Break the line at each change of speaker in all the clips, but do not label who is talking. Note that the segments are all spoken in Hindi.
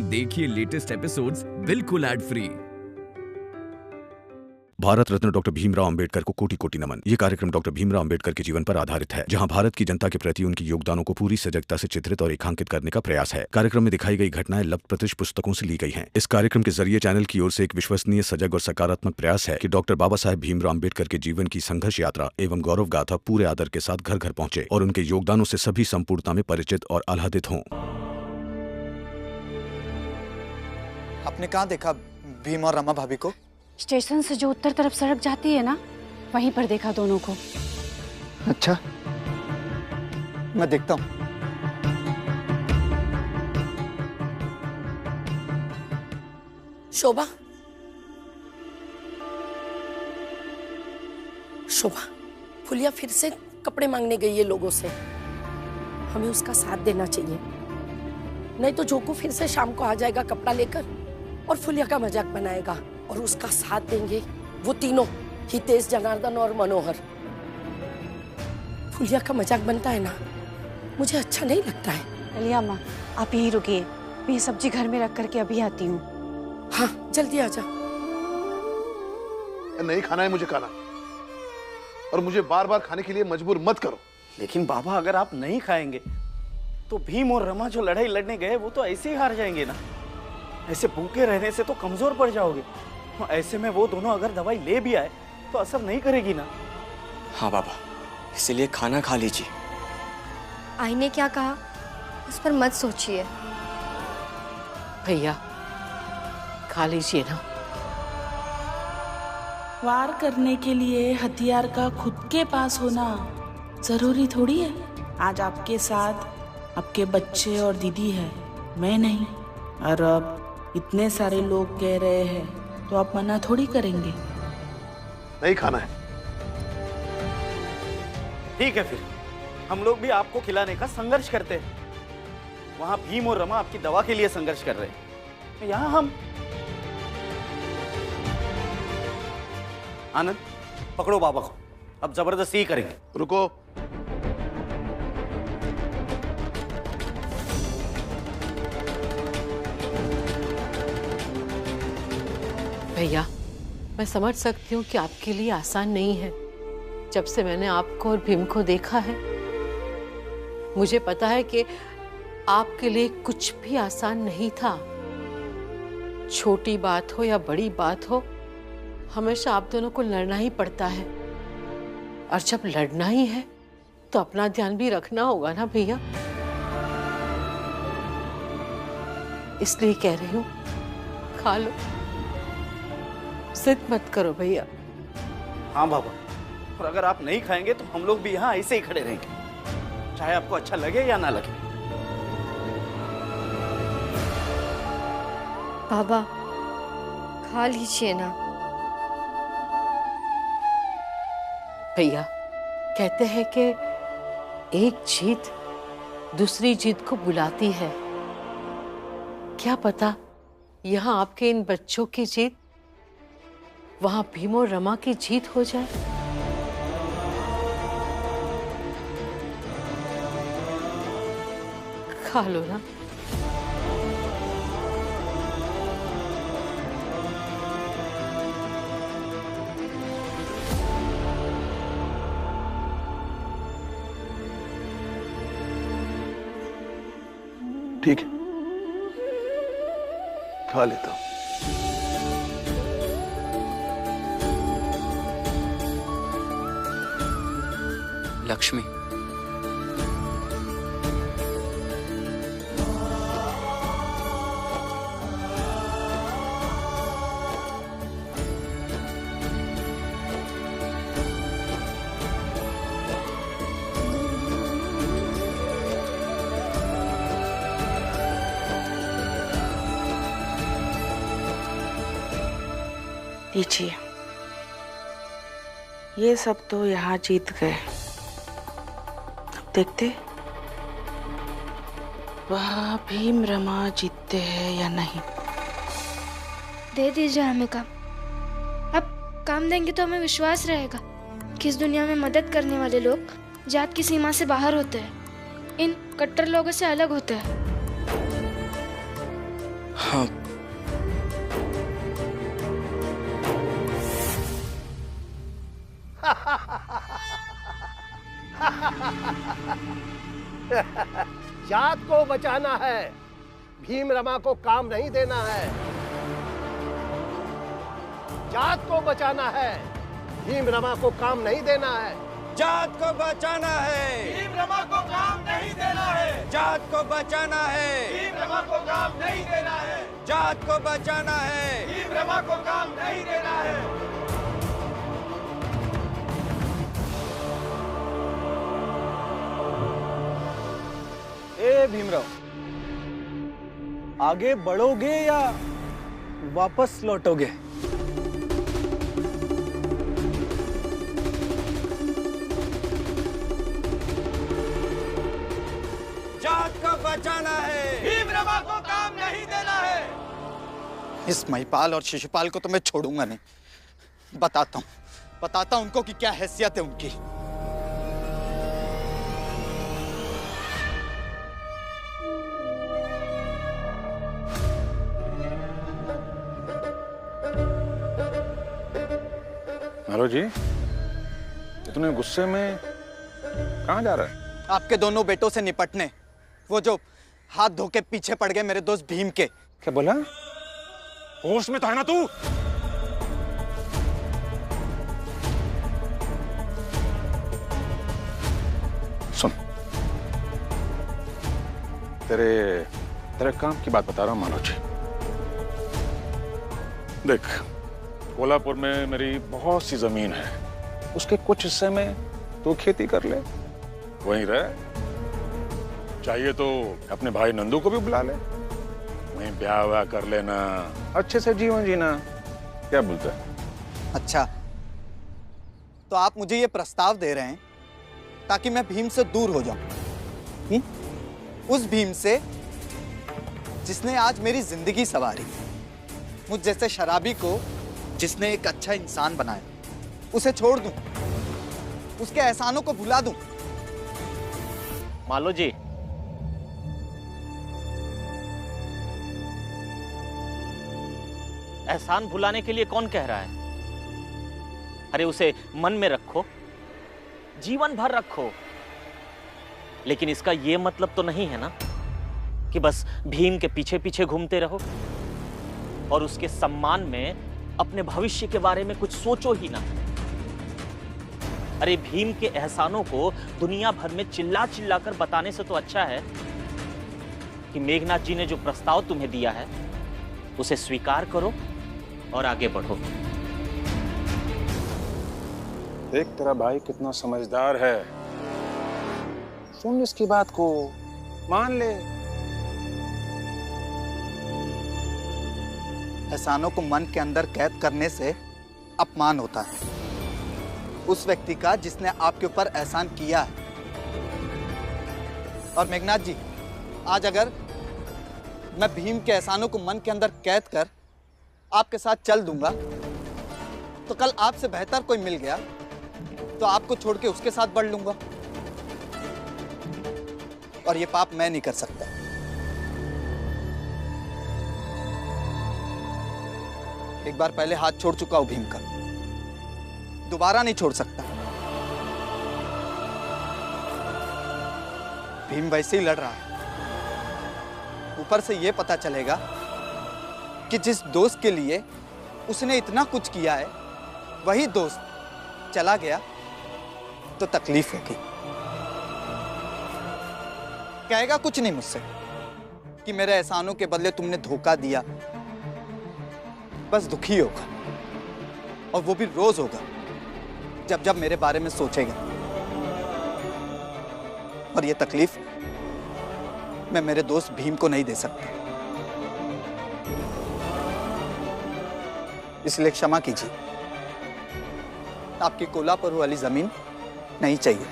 देखिए लेटेस्ट एपिसोड्स बिल्कुल ad free.
Bharat Ratna doctor Bhimrao Ambedkar को कोटि कोटि नमन। ये कार्यक्रम डॉक्टर भीमराव अंबेडकर के जीवन पर आधारित है, जहां भारत की जनता के प्रति उनके योगदानों को पूरी सजगता से चित्रित और रेखांकित करने का प्रयास है। कार्यक्रम में दिखाई गई घटनाएं लब्ध प्रतिष्ठ पुस्तकों से ली गई हैं। इस कार्यक्रम के जरिए चैनल की ओर से एक विश्वसनीय, सजग और सकारात्मक प्रयास है कि डॉक्टर बाबा साहेब भीमराव अंबेडकर के जीवन की संघर्ष यात्रा एवं गौरव गाथा पूरे आदर के साथ घर घर पहुंचे और उनके योगदानों से सभी संपूर्णता में परिचित और आह्लादित हों।
आपने कहाँ देखा भीम और रमा भाभी को?
स्टेशन से जो उत्तर तरफ सड़क जाती है ना, वहीं पर देखा दोनों को।
अच्छा, मैं देखता हूँ।
शोभा, शोभा, फुलिया फिर से कपड़े मांगने गई है लोगों से। हमें उसका साथ देना चाहिए, नहीं तो जोकू फिर से शाम को आ जाएगा कपड़ा लेकर और फुलिया का मजाक बनाएगा। और उसका साथ देंगे वो तीनों, हितेश, जनार्दन और मनोहर। फुलिया का मजाक बनता है ना, मुझे अच्छा नहीं लगता है।
चलिए अम्मा, आप यहीं रुकिए, मैं ये सब्जी घर में रख करके अभी आती हूँ।
हाँ, जल्दी आ जा।
नहीं खाना है मुझे खाना, और मुझे बार बार खाने के लिए मजबूर मत करो।
लेकिन बाबा, अगर आप नहीं खाएंगे तो भीम और रमा जो लड़ाई लड़ने गए वो तो ऐसे ही हार जाएंगे ना। ऐसे भूखे रहने से तो कमजोर पड़ जाओगे। ऐसे में वो दोनों अगर दवाई ले भी आए तो असर नहीं करेगी ना।
हाँ बाबा, इसीलिए खाना खा लीजिए।
आई ने क्या कहा उस पर मत सोचिए।
भैया खा लीजिए ना।
वार करने के लिए हथियार का खुद के पास होना जरूरी थोड़ी है। आज आपके साथ आपके बच्चे और दीदी है, मैं नहीं। और अब इतने सारे लोग कह रहे हैं तो आप मना थोड़ी करेंगे।
नहीं खाना है।
ठीक है, फिर हम लोग भी आपको खिलाने का संघर्ष करते हैं। वहां भीम और रमा आपकी दवा के लिए संघर्ष कर रहे हैं, यहाँ हम। आनंद, पकड़ो बाबा को, अब जबरदस्ती ही करेंगे।
रुको,
भैया मैं समझ सकती हूँ कि आपके लिए आसान नहीं है। जब से मैंने आपको और भीम को देखा है, मुझे पता है कि आपके लिए कुछ भी आसान नहीं था। छोटी बात हो या बड़ी बात हो, हमेशा आप दोनों को लड़ना ही पड़ता है। और जब लड़ना ही है तो अपना ध्यान भी रखना होगा ना भैया। इसलिए कह रही हूँ, खा लो, जिद मत करो भैया।
हाँ बाबा, और अगर आप नहीं खाएंगे तो हम लोग भी यहाँ ऐसे ही खड़े रहेंगे, चाहे आपको अच्छा लगे या ना लगे।
बाबा खा लीजिए ना।
भैया कहते हैं कि एक जीत दूसरी जीत को बुलाती है। क्या पता यहाँ आपके इन बच्चों की जीत वहां भीम और रमा की जीत हो जाए। खा लो ना।
ठीक है, खा लेता हूं।
लक्ष्मी,
लीजिए, ये सब तो यहाँ जीत गए। देखते वह भीम रमा जीतते हैं या नहीं।
दे दीजिए हमें काम। अब काम देंगे तो हमें विश्वास रहेगा कि इस दुनिया में मदद करने वाले लोग जात की सीमा से बाहर होते हैं, इन कट्टर लोगों से अलग होते हैं।
हाँ।
जात को बचाना है, भीम रमा को काम नहीं देना है। जात को बचाना है, भीम रमा को काम नहीं देना है।
जात को बचाना है,
भीम रमा को काम नहीं देना है।
जात को बचाना है,
भीम रमा को काम नहीं देना है।
जात को बचाना है,
भीम रमा को काम नहीं देना है।
ए भीमराव, आगे बढ़ोगे या वापस लौटोगे?
जात को बचाना है,
भीम रमा को काम नहीं देना है।
इस महिपाल और शिशुपाल को तो मैं छोड़ूंगा नहीं। बताता हूं उनको कि क्या हैसियत है उनकी।
हेलो जी, इतने गुस्से में कहाँ जा रहा है?
आपके दोनों बेटों से निपटने, वो जो हाथ धो के पीछे पड़ गए मेरे दोस्त भीम के।
क्या बोला? होश में तो है ना तू? सुन, तेरे काम की बात बता रहा हूँ मनोज। देख, कोल्हापुर में मेरी बहुत सी जमीन है, उसके कुछ हिस्से में तू खेती कर ले, वहीं रह। चाहिए तो अपने भाई नंदू को भी बुला ले, वहीं ब्याह व्याह कर लेना, अच्छे से जीवन जीना। क्या बोलता है?
अच्छा, तो आप मुझे ये प्रस्ताव दे रहे हैं ताकि मैं भीम से दूर हो जाऊं? उस भीम से जिसने आज मेरी जिंदगी संवारी, मुझ जैसे शराबी को जिसने एक अच्छा इंसान बनाया, उसे छोड़ दूं, उसके एहसानों को भुला दूं?
मालो जी, एहसान भुलाने के लिए कौन कह रहा है? अरे उसे मन में रखो, जीवन भर रखो, लेकिन इसका यह मतलब तो नहीं है ना कि बस भीम के पीछे पीछे घूमते रहो और उसके सम्मान में अपने भविष्य के बारे में कुछ सोचो ही ना। अरे भीम के एहसानों को दुनिया भर में चिल्ला चिल्ला कर बताने से तो अच्छा है कि मेघनाथ जी ने जो प्रस्ताव तुम्हें दिया है उसे स्वीकार करो और आगे बढ़ो।
देख, तेरा भाई कितना समझदार है, सुन इसकी बात को, मान ले।
एहसानों को मन के अंदर कैद करने से अपमान होता है उस व्यक्ति का जिसने आपके ऊपर एहसान किया है। और मेघनाथ जी, आज अगर मैं भीम के एहसानों को मन के अंदर कैद कर आपके साथ चल दूंगा, तो कल आपसे बेहतर कोई मिल गया तो आपको छोड़ के उसके साथ बढ़ लूंगा, और ये पाप मैं नहीं कर सकता। एक बार पहले हाथ छोड़ चुका हूं भीम का, दोबारा नहीं छोड़ सकता। भीम वैसे ही लड़ रहा है, ऊपर से यह पता चलेगा कि जिस दोस्त के लिए उसने इतना कुछ किया है वही दोस्त चला गया तो तकलीफ होगी। कहेगा कुछ नहीं मुझसे कि मेरे एहसानों के बदले तुमने धोखा दिया, बस दुखी होगा, और वो भी रोज होगा जब जब मेरे बारे में सोचेगा। और ये तकलीफ मैं मेरे दोस्त भीम को नहीं दे सकता, इसलिए क्षमा कीजिए, आपकी कोल्हापुर वाली जमीन नहीं चाहिए।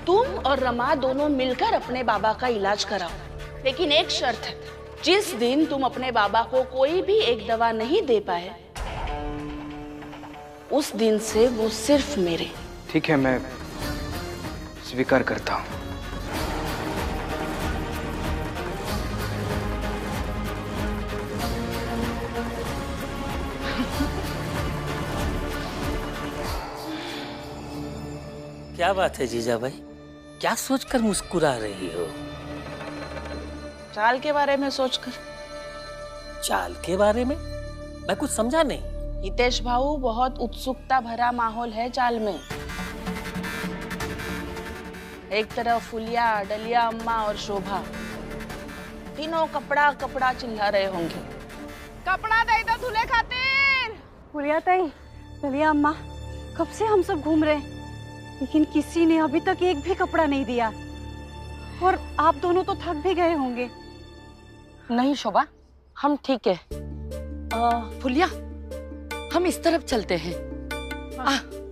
तुम और रमा दोनों मिलकर अपने बाबा का इलाज कराओ, लेकिन एक शर्त है, जिस दिन तुम अपने बाबा को कोई भी एक दवा नहीं दे पाए, उस दिन से वो सिर्फ मेरे।
ठीक है, मैं स्वीकार करता हूँ।
क्या बात है जीजा भाई, क्या सोचकर मुस्कुरा रही हो?
चाल के बारे में सोचकर।
चाल के बारे में? मैं कुछ समझा नहीं।
हितेश भाऊ, बहुत उत्सुकता भरा माहौल है चाल में। एक तरफ फुलिया, डलिया अम्मा और शोभा, तीनों कपड़ा कपड़ा चिल्ला रहे होंगे।
कपड़ा दे दो दूल्हे खातिर। फुलिया ताई, डलिया अम्मा, कब से हम सब घूम रहे हैं, लेकिन किसी ने अभी तक एक भी कपड़ा नहीं दिया। और आप दोनों तो थक भी गए होंगे।
नहीं शोभा, हम ठीक है। फुलिया, हम इस तरफ चलते हैं।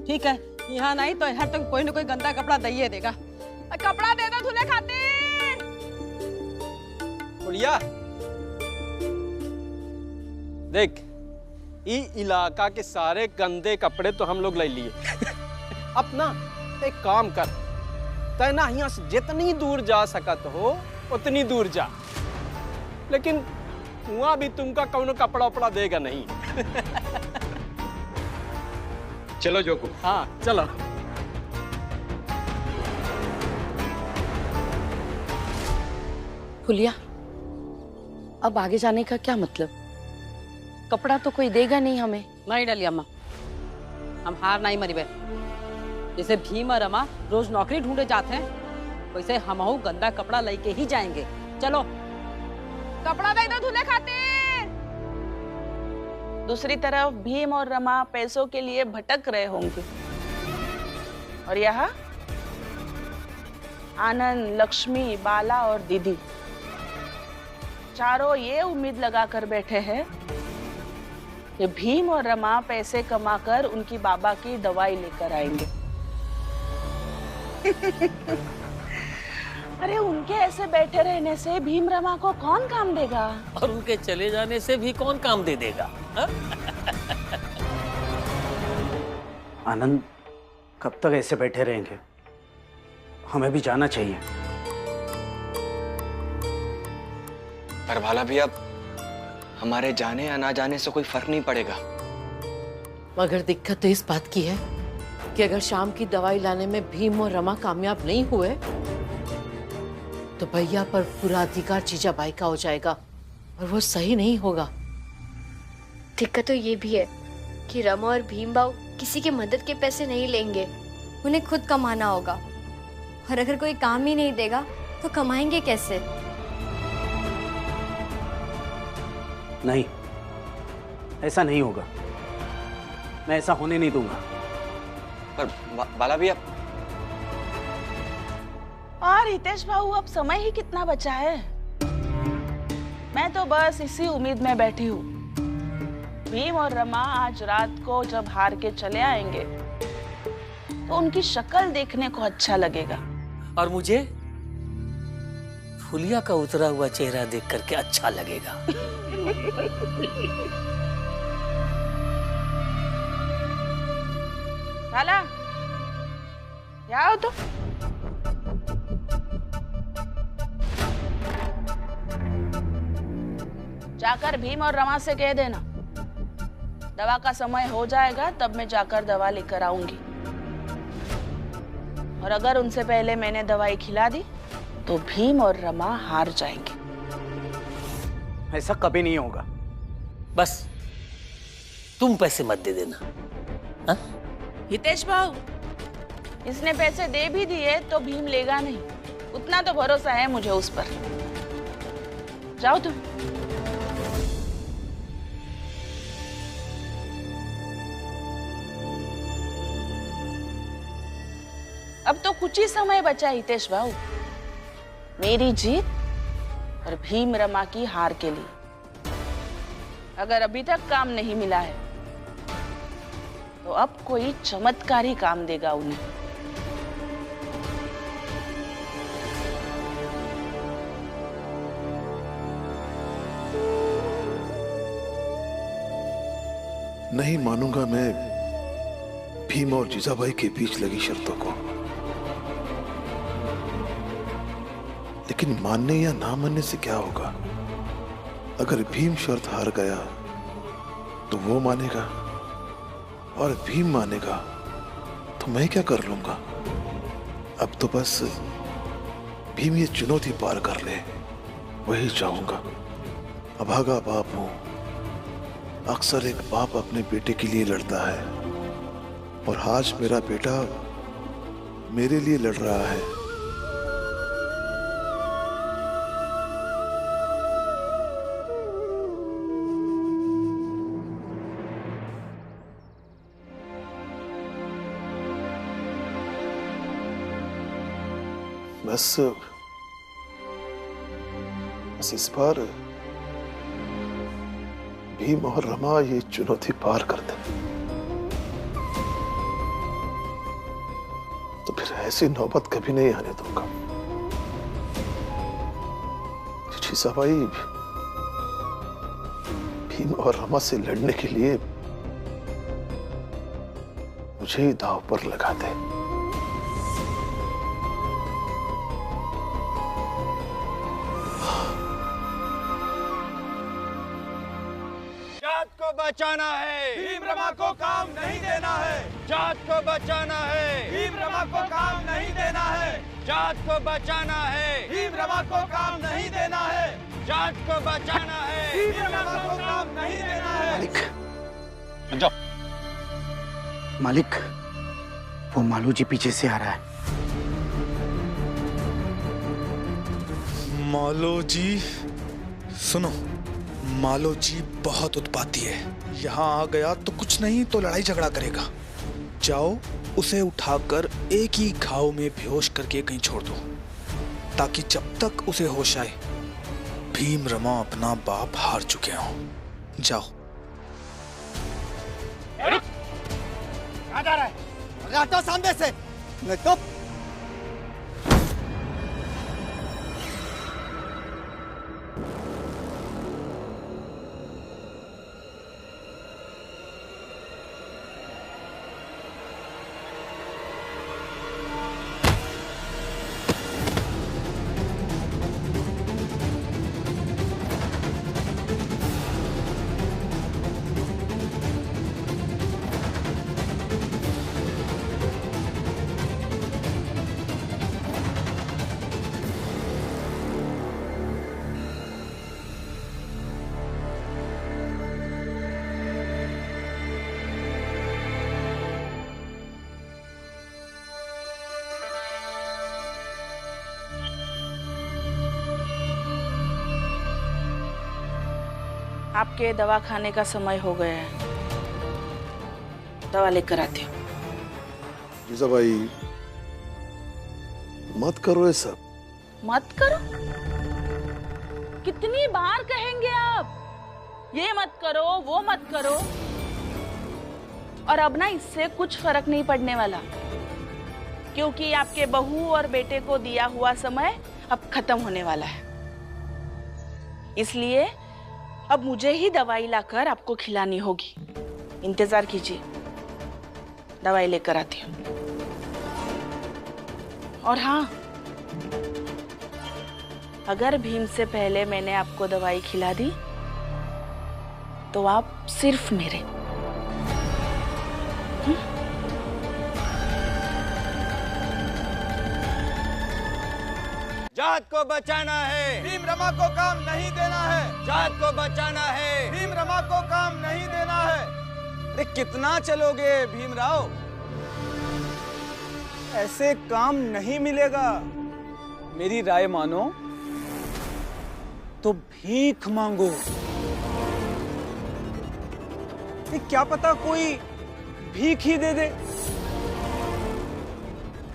ठीक है, यहाँ नहीं तो यहाँ तक कोई न कोई गंदा कपड़ा दे देगा। कपड़ा दे दो दूल्हे खातिर।
फुलिया, देख, ई इलाका के सारे गंदे कपड़े तो हम लोग ले लिए। अपना एक काम कर, तय ना यहाँ से जितनी दूर जा सकत हो उतनी दूर जा, लेकिन वहां भी तुमका कौनो कपड़ा उपड़ा देगा नहीं।
चलो जोकू।
हाँ चलो।
फुलिया, अब आगे जाने का क्या मतलब? कपड़ा तो कोई देगा नहीं हमें।
नहीं डलिया अम्मा, हम हार नहीं मरी बे। जैसे भीम और रमा रोज नौकरी ढूंढे जाते हैं, वैसे हमहू गंदा कपड़ा लेके ही जाएंगे। चलो, कपड़ा दे दो दूल्हे खातिर।
दूसरी तरफ भीम और रमा पैसों के लिए भटक रहे होंगे, और यहाँ आनंद, लक्ष्मी, बाला और दीदी चारों ये उम्मीद लगाकर बैठे हैं कि भीम और रमा पैसे कमाकर उनकी बाबा की दवाई लेकर आएंगे। अरे उनके ऐसे बैठे रहने से भीम रमा को कौन काम देगा?
और उनके चले जाने से भी कौन काम दे देगा?
आनंद, कब तक ऐसे बैठे रहेंगे? हमें भी जाना चाहिए।
पर भाला भी, अब हमारे जाने या ना जाने से कोई फर्क नहीं पड़ेगा।
मगर दिक्कत तो इस बात की है कि अगर शाम की दवाई लाने में भीम और रमा कामयाब नहीं हुए तो भैया पर पूरा अधिकार जीजाबाई का हो जाएगा, और वो सही नहीं होगा।
दिक्कत तो ये भी है कि रमा और भीम बाऊ किसी के मदद के पैसे नहीं लेंगे, उन्हें खुद कमाना होगा। और अगर कोई काम ही नहीं देगा तो कमाएंगे कैसे?
नहीं, ऐसा नहीं होगा। मैं ऐसा होने नहीं दूंगा।
पर बाला भी, अब
और हितेश भाऊ, अब समय ही कितना बचा है? मैं तो बस इसी उम्मीद में बैठी हूँ, भीम और रमा आज रात को जब हार के चले आएंगे तो उनकी शक्ल देखने को अच्छा लगेगा।
और मुझे फुलिया का उतरा हुआ चेहरा देख करके अच्छा लगेगा।
भाला, यहाँ आओ तो। जाकर भीम और रमा से कह देना, दवा का समय हो जाएगा तब मैं जाकर दवा लेकर आऊंगी। और अगर उनसे पहले मैंने दवाई खिला दी तो भीम और रमा हार जाएंगे।
ऐसा कभी नहीं होगा।
बस तुम पैसे मत दे देना। हा?
हितेश भाऊ, इसने पैसे दे भी दिए तो भीम लेगा नहीं, उतना तो भरोसा है मुझे उस पर। जाओ तुम। अब तो कुछ ही समय बचा हितेश भाऊ, मेरी जीत और भीम रमा की हार के लिए। अगर अभी तक काम नहीं मिला है तो अब कोई चमत्कारी काम देगा उन्हें।
नहीं मानूंगा मैं भीम और जीजाबाई के बीच लगी शर्तों को, लेकिन मानने या ना मानने से क्या होगा? अगर भीम शर्त हार गया तो वो मानेगा, और भीम मानेगा तो मैं क्या कर लूंगा? अब तो बस भीम ये चुनौती पार कर ले, वही चाहूंगा। अभागा बाप हूं, अक्सर एक बाप अपने बेटे के लिए लड़ता है, और आज मेरा बेटा मेरे लिए लड़ रहा है। बस इस बार भीम और रमा ये चुनौती पार कर दे, तो फिर ऐसी नौबत कभी नहीं आने दूंगा। जीजाबाई भीम और रमा से लड़ने के लिए मुझे ही दांव पर लगा दे।
बचाना है, भीम रमा को काम नहीं देना है। जात को बचाना है, भीम रमा को काम नहीं देना है। जात को बचाना है, भीम रमा को काम नहीं देना है। जात को बचाना है, भीम रमा को काम नहीं देना है।
मालिक, जाओ। मालिक, वो मालू जी पीछे से आ रहा है।
मालो जी सुनो, मालो जी बहुत उत्पाती है। यहाँ आ गया तो कुछ नहीं तो लड़ाई झगड़ा करेगा। जाओ उसे उठाकर एक ही घाव में बेहोश करके कहीं छोड़ दो, ताकि जब तक उसे होश आए भीम रमा अपना बाप हार चुके हों। जाओ।
कहाँ जा रहा है? हटो सामने से, नहीं तो
आपके दवा खाने का समय हो गया है, दवा लेकर आती हूँ।
जीजाबाई मत करो ये सब।
मत करो? कितनी बार कहेंगे आप? ये मत करो, वो मत करो। और अब ना इससे कुछ फर्क नहीं पड़ने वाला, क्योंकि आपके बहू और बेटे को दिया हुआ समय अब खत्म होने वाला है। इसलिए अब मुझे ही दवाई लाकर आपको खिलानी होगी। इंतजार कीजिए, दवाई लेकर आती हूँ। और हाँ, अगर भीम से पहले मैंने आपको दवाई खिला दी तो आप सिर्फ मेरे।
जात को बचाना है, भीम रमा को काम नहीं देना है। जात को बचाना है, भीम रमा को काम नहीं देना है। अरे कितना चलोगे भीमराव? ऐसे काम नहीं मिलेगा। मेरी राय मानो तो भीख मांगो। क्या पता कोई भीख ही दे दे,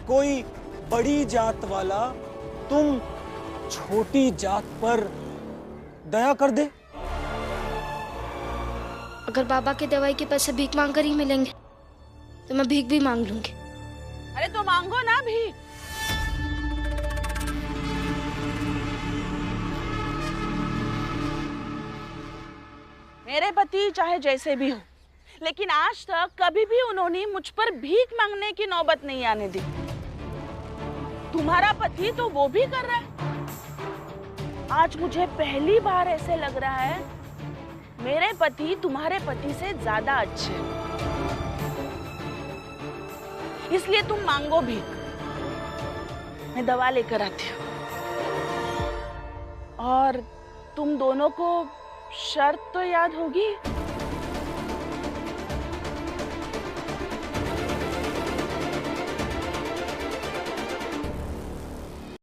कोई बड़ी जात वाला तुम छोटी जात पर दया कर दे।
अगर बाबा के दवाई के पैसे भीख मांग कर ही मिलेंगे तो मैं भीख भी मांग लूंगी।
अरे तो मांगो ना भीख। मेरे पति चाहे जैसे भी हो, लेकिन आज तक कभी भी उन्होंने मुझ पर भीख मांगने की नौबत नहीं आने दी। तुम्हारा पति तो वो भी कर रहा है। आज मुझे पहली बार ऐसे लग रहा है मेरे पति तुम्हारे पति से ज्यादा अच्छे हैं। इसलिए तुम मांगो भीख, मैं दवा लेकर आती हूँ। और तुम दोनों को शर्त तो याद होगी?